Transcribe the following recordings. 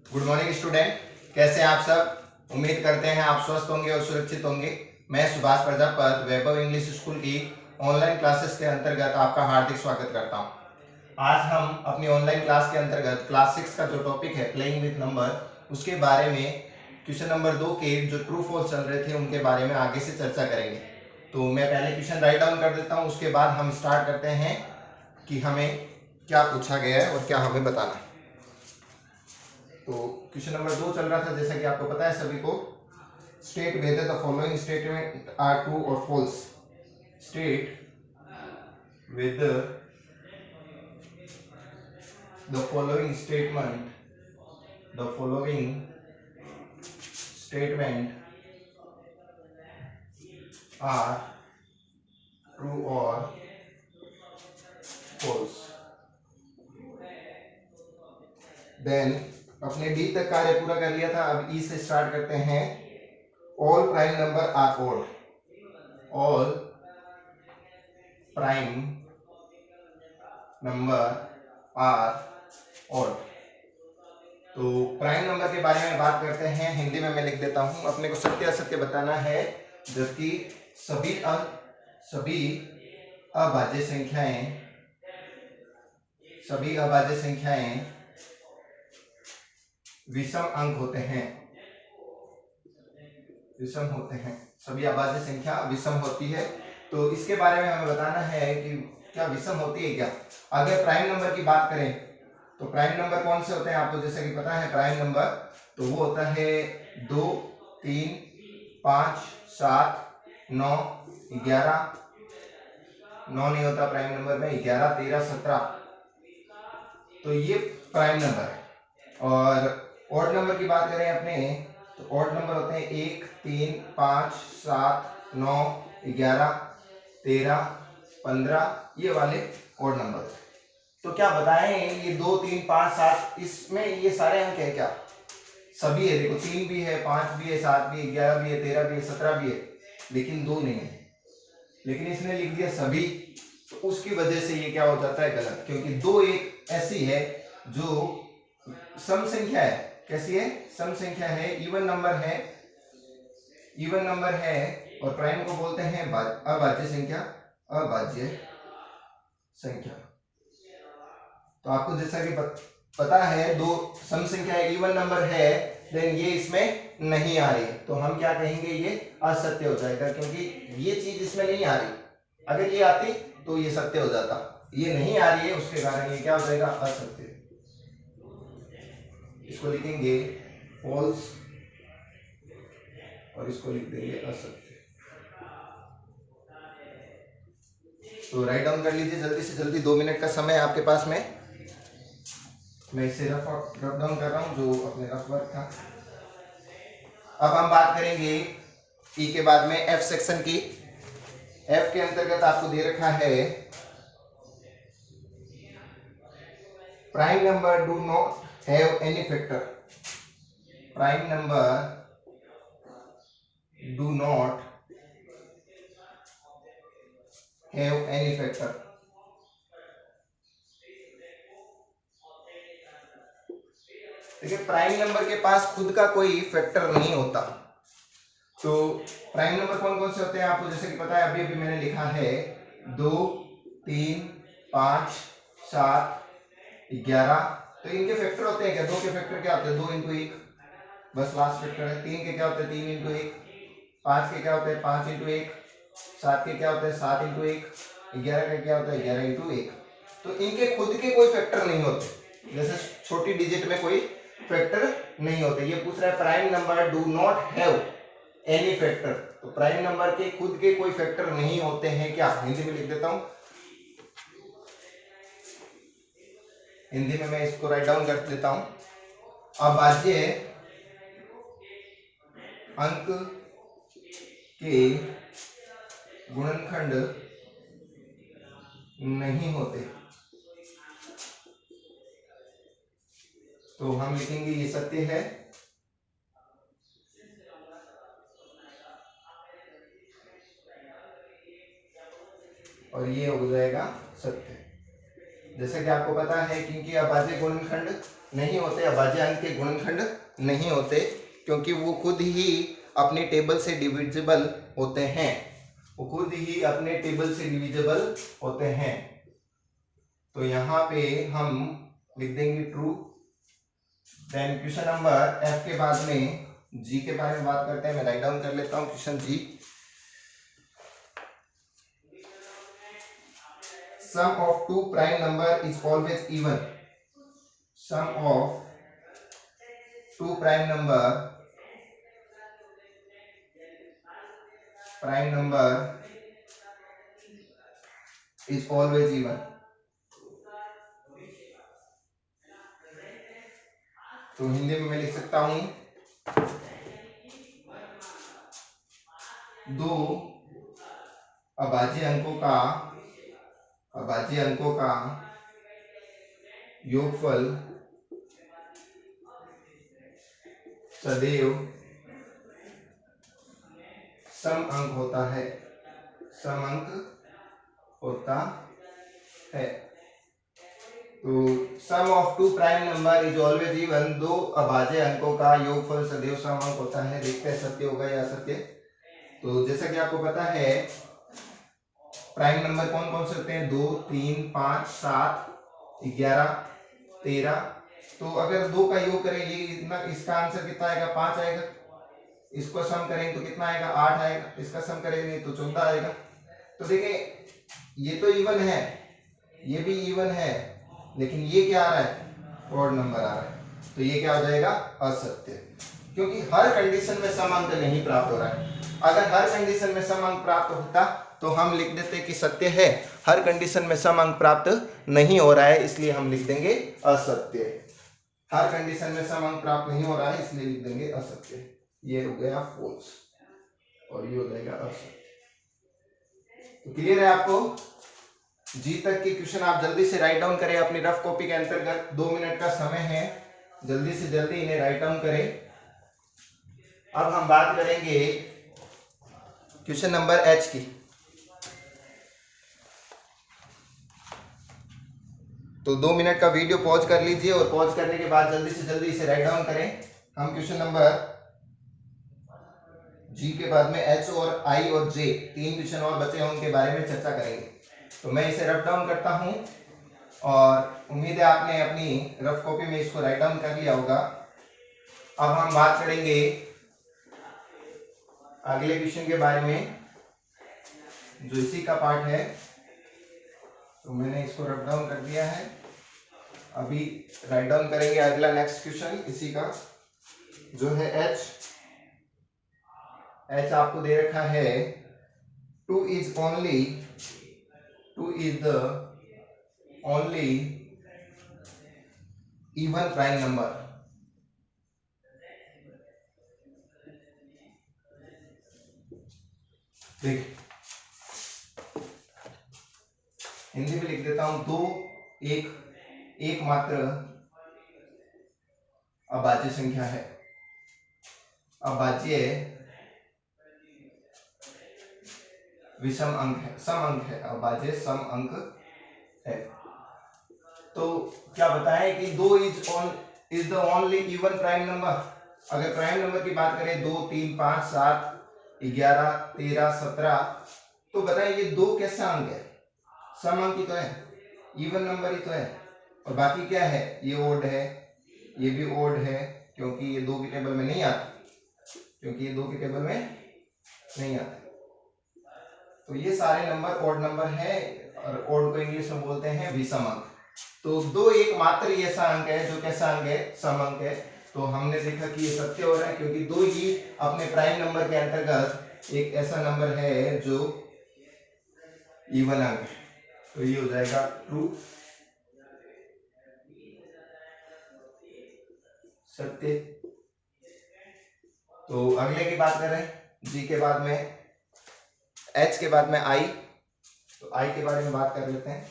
Good morning student, कैसे हैं आप सब। उम्मीद करते हैं आप स्वस्थ होंगे और सुरक्षित होंगे। मैं सुभाष प्रजापति वैभव इंग्लिश स्कूल की ऑनलाइन क्लासेस के अंतर्गत आपका हार्दिक स्वागत करता हूं। आज हम अपनी ऑनलाइन क्लास के अंतर्गत क्लास 6 का जो टॉपिक है प्लेइंग विद नंबर, उसके बारे में क्वेश्चन नंबर 2 के जो ट्रू फॉल्स चल रहे थे उनके बारे में आगे से चर्चा करेंगे। तो मैं पहले क्वेश्चन राइट डाउन कर देता हूं, उसके बाद हम स्टार्ट करते हैं कि हमें क्या पूछा गया है और क्या हमें बताना है। तो क्वेश्चन नंबर 2 चल रहा था, जैसा कि आपको पता है सभी को। State whether the following statement are true और false. State whether the following statement are true और फॉल्स। देन अपने डी तक कार्य पूरा कर लिया था, अब ई से स्टार्ट करते हैं। All prime number are odd. All prime number are odd. तो प्राइम नंबर के बारे में बात करते हैं। हिंदी में मैं लिख देता हूं, अपने को सत्य असत्य बताना है, जबकि सभी अभाज्य संख्याएं विषम अंक होते हैं। सभी अभाज्य संख्या विषम होती है। तो इसके बारे में हमें बताना है कि क्या विषम होती है क्या। अगर प्राइम नंबर की बात करें तो प्राइम नंबर कौन से होते हैं आपको जैसे कि पता है। प्राइम नंबर तो वो होता है 2, 3, 5, 7, 9, 11। 9 नहीं होता प्राइम नंबर में, 11, 13, 17। तो ये प्राइम नंबर है। और ऑड नंबर की बात करें अपने तो ऑड नंबर होते हैं 1, 3, 5, 7, 9, 11, 13, 15, ये वाले ऑड नंबर। तो क्या बताएं ये 2, 3, 5, 7 इसमें ये सारे अंक है क्या। सभी है, देखो 3 भी है, 5 भी है, 7 भी है, 11 भी है, 13 भी है, 17 भी है, लेकिन 2 नहीं है। लेकिन इसने लिख दिया सभी, तो उसकी वजह से ये क्या हो जाता है गलत, क्योंकि 2 एक ऐसी है जो सम संख्या है। कैसी है? सम संख्या है, इवन नंबर है। और प्राइम को बोलते हैं अभाज्य संख्या। तो आपको जैसा कि पता है दो सम संख्या इवन नंबर है, देन ये इसमें नहीं आ रही है, तो हम क्या कहेंगे, ये असत्य हो जाएगा, क्योंकि ये चीज इसमें नहीं आ रही। अगर ये आती तो ये सत्य हो जाता, ये नहीं आ रही है उसके कारण ये क्या हो जाएगा, असत्य। इसको लिखेंगे फॉल्स और इसको लिख देंगे असत्य। तो राइट डाउन कर लीजिए जल्दी से जल्दी, 2 मिनट का समय आपके पास में। मैं इसे रफ डाउन कर रहा हूं जो अपने रफ वर्क था। अब हम बात करेंगे ई के बाद में एफ सेक्शन की। एफ के अंतर्गत आपको दे रखा है prime number do not have any factor. Prime number do not have any factor. देखिए प्राइम नंबर के पास खुद का कोई फैक्टर नहीं होता। तो प्राइम नंबर कौन कौन से होते हैं आपको जैसे कि पता है, अभी अभी मैंने लिखा है 2, 3, 5, 7, 11। तो इनके फैक्टर होते हैं क्या? 2 के फैक्टर क्या होते हैं? 2 इंटू 1, बस लास्ट फैक्टर है। 3 के क्या होते हैं? 3 इंटू 1। 5 के क्या होते हैं? 5 इंटू 1। 7 के क्या होते हैं? 7 इंटू 1। 11 का क्या होता है? 11 इंटू 1। तो इनके खुद के कोई फैक्टर नहीं होते, जैसे छोटी डिजिट में कोई फैक्टर नहीं होते। ये पूछ रहा है prime number do not have any factor, तो प्राइम नंबर के खुद के कोई फैक्टर नहीं होते हैं क्या? हिंदी में लिख देता हूं, हिंदी में मैं इसको राइट डाउन कर देता हूं। अभाज्य अंक के गुणनखंड नहीं होते, तो हम लिखेंगे ये सत्य है। और ये हो जाएगा सत्य। जैसे कि आपको पता है क्योंकि अभाज्य गुणनखंड नहीं होते, अभाज्य अंक के गुणनखंड नहीं होते, क्योंकि वो खुद ही अपने टेबल से डिविजिबल होते हैं, वो खुद ही अपने टेबल से डिविजिबल होते हैं। तो यहाँ पे हम लिख देंगे true. Then question number F के बाद में जी के बारे में बात करते हैं। मैं राइट डाउन कर लेता हूँ question G. Sum of two prime number is always even. Sum of two prime number is always even. तो हिंदी में मैं लिख सकता हूं दो अभाज्य अंकों का योगफल सदैव सम अंक होता है, सम अंक होता है। तो sum of two prime number is always even, दो अभाज्य अंकों का योगफल सदैव सम अंक होता है। देखते हैं सत्य होगा या असत्य। तो जैसा कि आपको पता है प्राइम नंबर कौन कौन से होते हैं, 2, 3, 5, 7, 11, 13। तो अगर दो का योग करें, ये इतना, इसका आंसर कितना आएगा, 5 आएगा। इसको सम करेंगे तो कितना आएगा, 8 आएगा। इसका सम करेंगे तो 14 आएगा। तो देखिए ये तो इवन है, ये भी इवन है, लेकिन ये क्या आ रहा है, ऑड नंबर आ रहा है। तो ये क्या हो जाएगा, असत्य, क्योंकि हर कंडीशन में सम अंक नहीं प्राप्त हो रहा है। अगर हर कंडीशन में सम अंक प्राप्त होता तो हम लिख देते कि सत्य है। हर कंडीशन में सम अंक प्राप्त नहीं हो रहा है, इसलिए हम लिख देंगे असत्य। हर कंडीशन में सम अंक प्राप्त नहीं हो रहा है, इसलिए लिख देंगे असत्य। ये हो गया फॉल्स और ये हो जाएगा असत्य। तो क्लियर है आपको? जी तक के क्वेश्चन आप जल्दी से राइट डाउन करें अपनी रफ कॉपी के अंतर्गत। 2 मिनट का समय है, जल्दी से जल्दी इन्हें राइट डाउन करें। अब हम बात करेंगे क्वेश्चन नंबर एच की। तो 2 मिनट का वीडियो पॉज कर लीजिए और पॉज करने के बाद जल्दी से जल्दी इसे राइट डाउन करें। हम क्वेश्चन नंबर जी के बाद में एच और आई और जे 3 क्वेश्चन और बचे हैं, उनके बारे में चर्चा करेंगे। तो मैं इसे रफ डाउन करता हूं और उम्मीद है आपने अपनी रफ कॉपी में इसको राइट डाउन कर लिया होगा। अब हम बात करेंगे अगले क्वेश्चन के बारे में जो इसी का पार्ट है। तो मैंने इसको रफ डाउन कर दिया है, अभी राइट डाउन करेंगे अगला नेक्स्ट क्वेश्चन इसी का, जो है एच। एच आपको दे रखा है 2 is the only even prime number। देख हिंदी में लिख देता हूं, दो एकमात्र अभाज्य संख्या है, अभाज्य विषम अंक है, सम अंक है, अभाज्य सम अंक है। तो क्या बताएं कि 2 is the only even prime number. अगर प्राइम नंबर की बात करें 2, 3, 5, 7, 11, 13, 17, तो बताएं ये 2 कैसा अंक है, सम अंक ही तो है, इवन नंबर ही तो है। और बाकी क्या है, ये ओड है, ये भी ओड है, क्योंकि ये 2 की टेबल में नहीं आता, तो ये सारे नंबर ओड नंबर है, और ओड को इंग्लिश में बोलते हैं विषम अंक। तो 2 एकमात्र ही ऐसा अंक है जो कैसा अंक है, सम अंक है। तो हमने देखा कि ये सत्य हो रहा है, क्योंकि 2 ही अपने प्राइम नंबर के अंतर्गत एक ऐसा नंबर है जो इवन अंक है। तो ये हो जाएगा ट्रू, सत्य। तो अगले की बात करें, जी के बाद में एच के बाद में आई। तो आई के बारे में बात कर लेते हैं,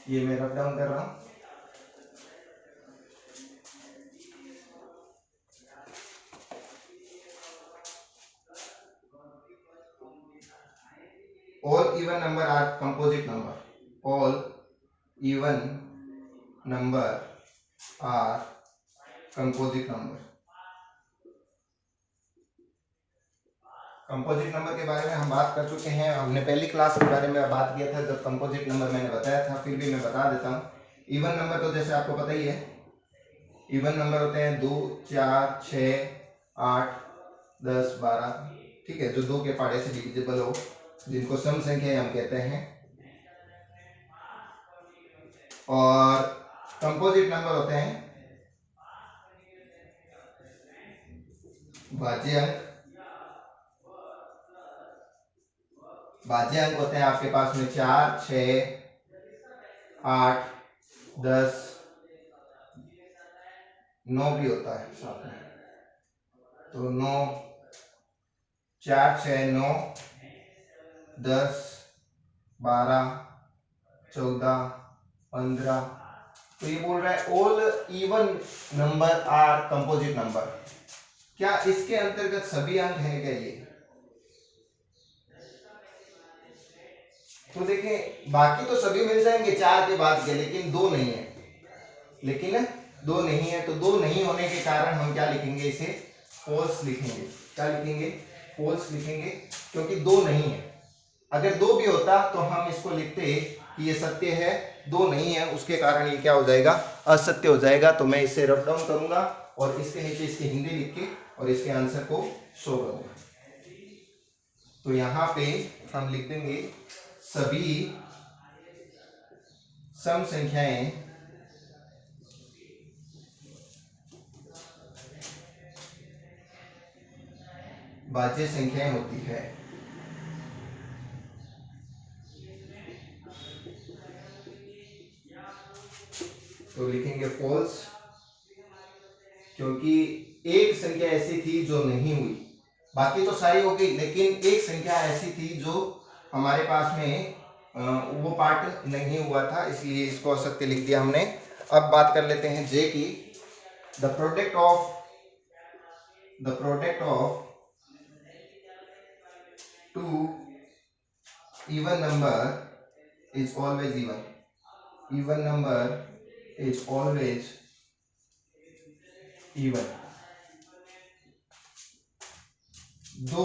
ये मैं रफ डाउन कर रहा हूं। All even number are composite number. All even number are composite number. Composite number के बारे में हम बात कर चुके हैं, हमने पहली क्लास के बारे में बात किया था जब कंपोजिट नंबर मैंने बताया था, फिर भी मैं बता देता हूँ। इवन नंबर तो जैसे आपको पता ही है, इवन नंबर होते हैं 2, 4, 6, 8, 10, 12, ठीक है, जो 2 के पाड़े से डिविजिबल हो, जिनको सम संख्या हम कहते हैं। और कंपोजिट नंबर होते हैं भाज्य अंक। भाज्य अंक होते हैं आपके पास में 4, 6, 8, 10, 9 भी होता है साथ में। तो 9, 4, 6, 9, 10, 12, 14, 15। तो ये बोल रहा है all even number are composite number. क्या इसके अंतर्गत सभी अंक हैं क्या ये? तो देखें, बाकी तो सभी मिल जाएंगे 4 के बाद के, लेकिन 2 नहीं है। लेकिन 2 नहीं है, तो 2 नहीं होने के कारण हम क्या लिखेंगे, इसे फॉल्स लिखेंगे। क्या लिखेंगे? फॉल्स लिखेंगे, क्योंकि 2 नहीं है। अगर 2 भी होता तो हम इसको लिखते कि ये सत्य है, 2 नहीं है, उसके कारण ये क्या हो जाएगा, असत्य हो जाएगा। तो मैं इसे रफ डाउन करूंगा और इसके नीचे इसकी हिंदी लिख के और इसके आंसर को शो करूंगा। तो यहां पे हम लिख देंगे सभी सम संख्याएं भाज्य संख्याएं होती है। तो लिखेंगे फॉल्स, क्योंकि एक संख्या ऐसी थी जो नहीं हुई, बाकी तो सारी हो गई, लेकिन एक संख्या ऐसी थी जो हमारे पास में वो पार्ट नहीं हुआ था, इसलिए इसको असत्य लिख दिया हमने। अब बात कर लेते हैं जे की। The product of two even number is always even. Even number is always even. दो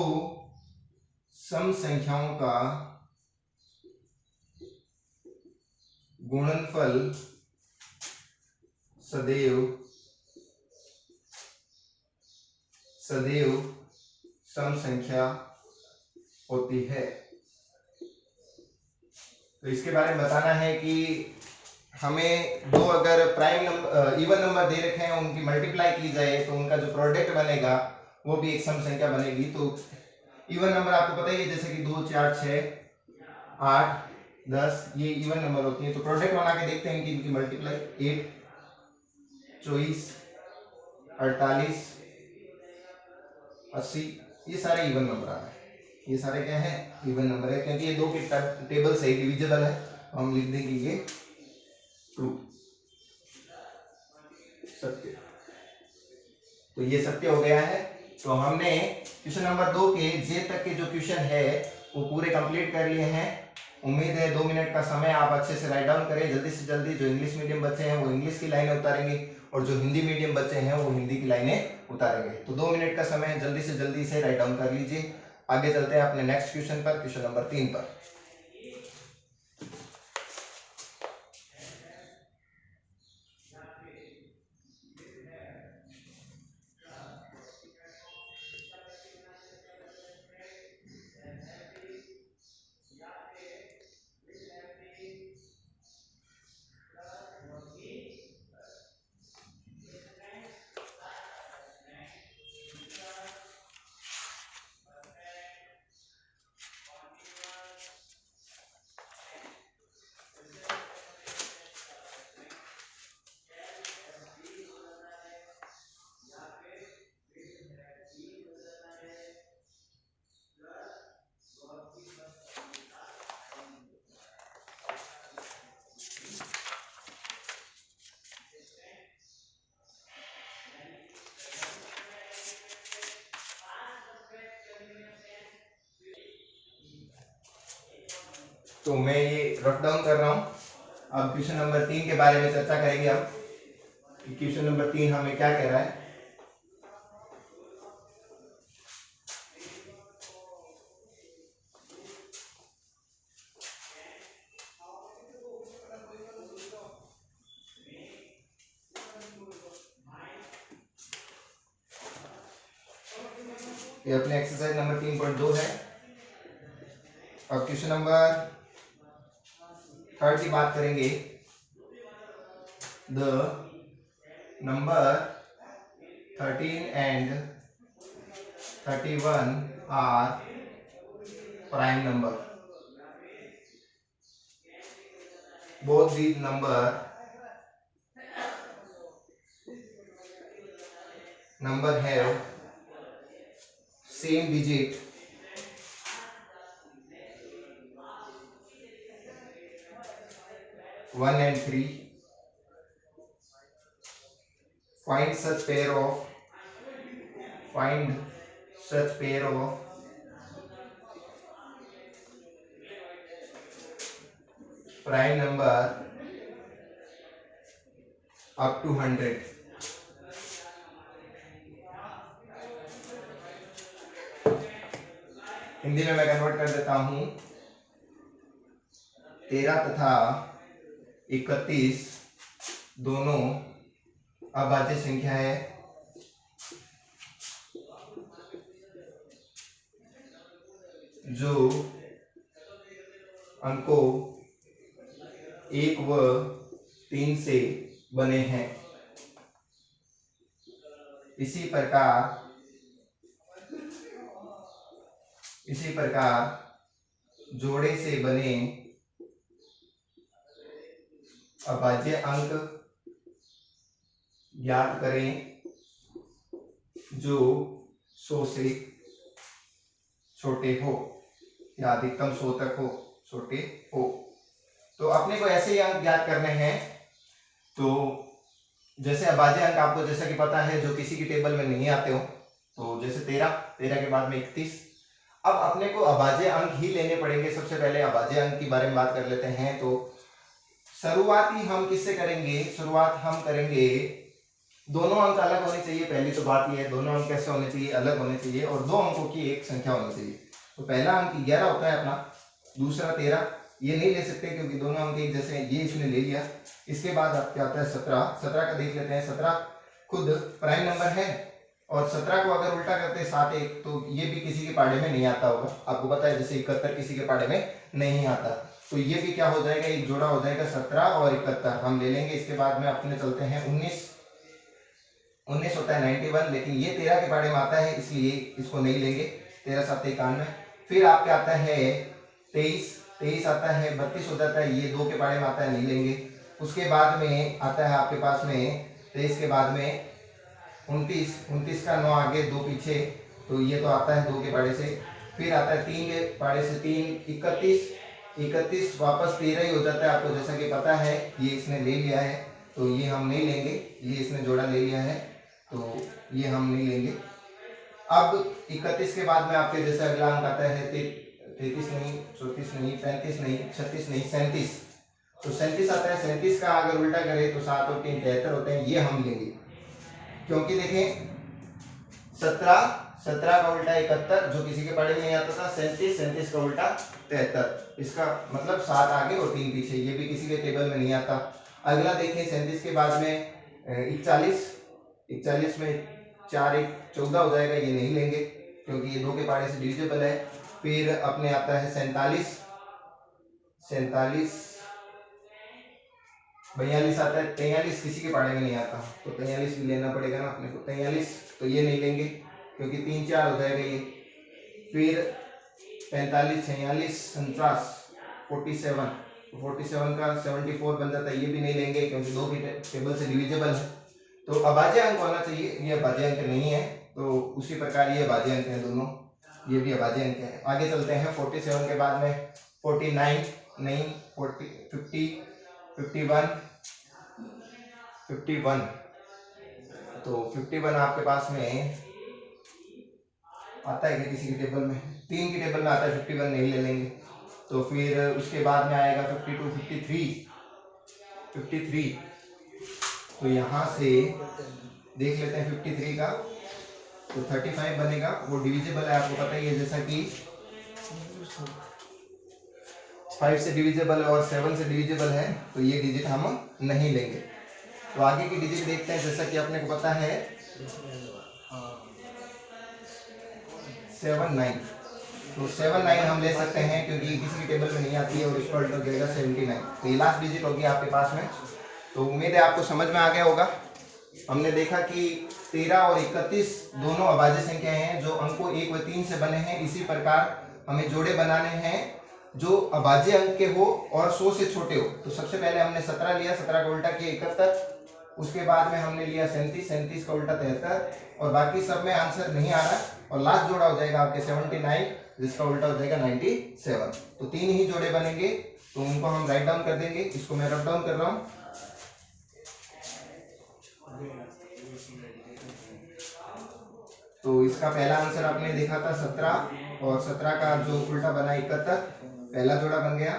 सम संख्याओं का गुणनफल सदैव सम संख्या होती है। तो इसके बारे में बताना है कि हमें दो अगर प्राइम नंबर इवन नंबर दे रखे हैं, उनकी मल्टीप्लाई की जाए तो उनका जो प्रोडक्ट बनेगा वो भी एक सम संख्या बनेगी। तो इवन नंबर आपको पता ही है, जैसे कि 2, 4, 6, 8, 10 ये इवन नंबर होती है। तो प्रोडक्ट बना के देखते हैं कि इनकी मल्टीप्लाई 8, 24, 48, 80 ये सारे इवन नंबर आ रहे हैं। ये सारे क्या है? इवन नंबर है, क्योंकि ये दो के टेबल से डिविजिबल है। तो हम लिख देंगे ये ट्रू, सत्य। तो ये सत्य हो गया है। तो हमने क्वेश्चन नंबर 2 के जे तक के जो क्वेश्चन है वो पूरे कंप्लीट कर लिए हैं। उम्मीद है 2 मिनट का समय आप अच्छे से राइट डाउन करें जल्दी से जल्दी। जो इंग्लिश मीडियम बच्चे हैं वो इंग्लिश की लाइनें उतारेंगे और जो हिंदी मीडियम बच्चे हैं वो हिंदी की लाइनें उतारेंगे। तो 2 मिनट का समय है, जल्दी से जल्दी इसे राइट डाउन कर लीजिए। आगे चलते हैं अपने नेक्स्ट क्वेश्चन पर, क्वेश्चन नंबर 3 पर। तो मैं ये रफ डाउन कर रहा हूं, अब क्वेश्चन नंबर 3 के बारे में चर्चा करेंगे हम। क्वेश्चन नंबर 3 हमें क्या कह रहा है। ये अपने एक्सरसाइज नंबर 3.2 है। अब क्वेश्चन नंबर 3 की बात करेंगे। The number 13 and 31 are prime number. Both these number have same digit 1 and 3. Find such pair of prime number up to 100. Hindi में मैं कन्वर्ट कर देता हूं। 13 तथा 31 दोनों अभाज्य संख्या है जो अंकों 1 व 3 से बने हैं। इसी प्रकार जोड़े से बने अभाज्य अंक ज्ञात करें जो 100 से छोटे हो या अधिकतम 100 तक हो, छोटे हो। तो अपने को ऐसे ही अंक ज्ञात करने हैं। तो जैसे अभाज्य अंक आपको जैसा कि पता है जो किसी की टेबल में नहीं आते हो, तो जैसे 13 के बाद में 31। अब अपने को अभाज्य अंक ही लेने पड़ेंगे। सबसे पहले अभाज्य अंक के बारे में बात कर लेते हैं। तो शुरुआती हम किससे करेंगे? शुरुआत हम करेंगे, दोनों अंक अलग होने चाहिए। पहली तो बात यह है, दोनों अंक कैसे होने चाहिए? अलग होने चाहिए और दो अंकों की एक संख्या होनी चाहिए। तो पहला अंक 11 होता है अपना, दूसरा 13। ये नहीं ले सकते क्योंकि दोनों अंक एक जैसे हैं, ये इसने ले लिया। इसके बाद आप क्या आता है 17 का देख लेते हैं। 17 खुद प्राइम नंबर है और 17 को अगर उल्टा करते हैं 7 1, तो ये भी किसी के पाढ़े में नहीं आता होगा। आपको पता है जैसे 71 किसी के पाढ़े में नहीं आता, तो ये भी क्या हो जाएगा, एक जोड़ा हो जाएगा। 17 और 71 हम ले लेंगे। इसके बाद में अपने चलते हैं 19 होता है 91, लेकिन ये 13 के पाढ़े में आता है इसलिए इसको नहीं लेंगे। 13 7 91। फिर आपके आता है 23 आता है, 32 हो जाता है, ये 2 के पाढ़े में आता है, नहीं लेंगे। उसके बाद में आता है आपके पास में 23 के बाद में 29 का 9 आगे 2 पीछे, तो ये तो आता है 2 के पाढ़े से। फिर आता है 3 के पाढ़े से 3 31 वापस 13 ही हो जाता है, आपको जैसा कि पता है। ये इसने ले लिया है तो ये हम नहीं लेंगे, ये इसने जोड़ा ले लिया है तो ये हम नहीं लेंगे। अब 31 के बाद में आपके जैसे अगला अंक आता है 33 नहीं, 34 नहीं, 35 नहीं, 36 नहीं, 37। तो 37 आता है। 37 का अगर उल्टा करें तो 7 और 3 73 होते हैं, ये हम लेंगे। क्योंकि देखें 17 का उल्टा 71 जो किसी के पाढ़े में नहीं आता था, 37 का उल्टा 73। इसका मतलब 7 आगे और 3 पीछे, ये भी किसी के टेबल में नहीं आता। अगला देखें 37 के बाद में 41 में 4 1 14 हो जाएगा, ये नहीं लेंगे क्योंकि ये 2 के पाढ़े से डिविजिबल है। फिर अपने आता है 47 42 आता है। 43 किसी के पाढ़े में नहीं आता, तो 43 भी लेना पड़ेगा ना अपने को। 43 तो ये नहीं लेंगे क्योंकि 3 4 हो जाएगा ये। फिर 45 46 49 47, 47 का 74 बन जाता है, ये भी नहीं लेंगे क्योंकि 2 के टेबल से डिविजिबल है। तो अभाज्य अंक होना चाहिए, ये अभाज्य अंक नहीं है। तो उसी प्रकार ये अभाज्य अंक है दोनों, ये भी अभाज्य अंक है। आगे चलते हैं 47 के बाद में 49 नहीं, 40 50 51। तो 51 आपके पास में आता है कि किसी के टेबल में? 3 की टेबल में आता है, 51 नहीं ले लेंगे। तो फिर उसके बाद में आएगा 52 53 53, तो यहाँ से देख लेते हैं 53 का, तो 35 बनेगा, वो डिविजिबल है, आपको पता ही है, जैसा कि 5 से डिविजिबल और 7 से डिविजिबल है, तो ये डिजिट हम नहीं लेंगे। तो आगे की डिजिट देखते हैं, जैसा कि अपने को पता है 79, तो 79 हम ले सकते हैं क्योंकि किसी भी टेबल में नहीं आती है, और इसका उल्टा हो जाएगा 79, तो ये लास्ट डिजिट होगी आपके पास में। तो उम्मीद है आपको समझ में आ गया होगा। हमने देखा कि 13 और 31 दोनों अभाज्य संख्याएं हैं जो अंकों 1 व 3 से बने हैं। इसी प्रकार हमें जोड़े बनाने हैं जो अभाज्य अंक के हो और 100 से छोटे हो। तो सबसे पहले हमने 17 लिया, 17 का उल्टा किया 71, उसके बाद में हमने लिया 37, 37 का उल्टा 73, और बाकी सब में आंसर नहीं आ रहा, और लास्ट जोड़ा हो जाएगा आपके 79, जिसका उल्टा हो जाएगा 97। तो 3 ही जोड़े बनेंगे, तो उनको हम राइट डाउन कर देंगे। इसको मैं रब डाउन कर रहा हूँ। तो इसका पहला आंसर आपने देखा था 17, और 17 का जो उल्टा बना 71, पहला जोड़ा बन गया।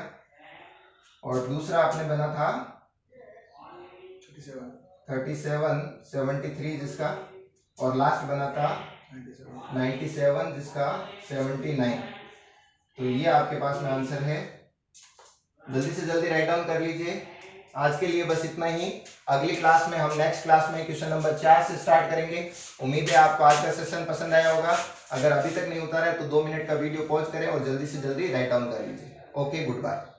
और दूसरा आपने बना था 37, 73 जिसका, और लास्ट बना था 97 जिसका 79। तो ये आपके पास में आंसर है। जल्दी से जल्दी राइट डाउन कर लीजिए। आज के लिए बस इतना ही। अगली क्लास में हम नेक्स्ट क्लास में क्वेश्चन नंबर 4 से स्टार्ट करेंगे। उम्मीद है आपको आज का सेशन पसंद आया होगा। अगर अभी तक नहीं उतारा है तो 2 मिनट का वीडियो पॉज करें और जल्दी से जल्दी राइट डाउन कर लीजिए। Okay, good bye.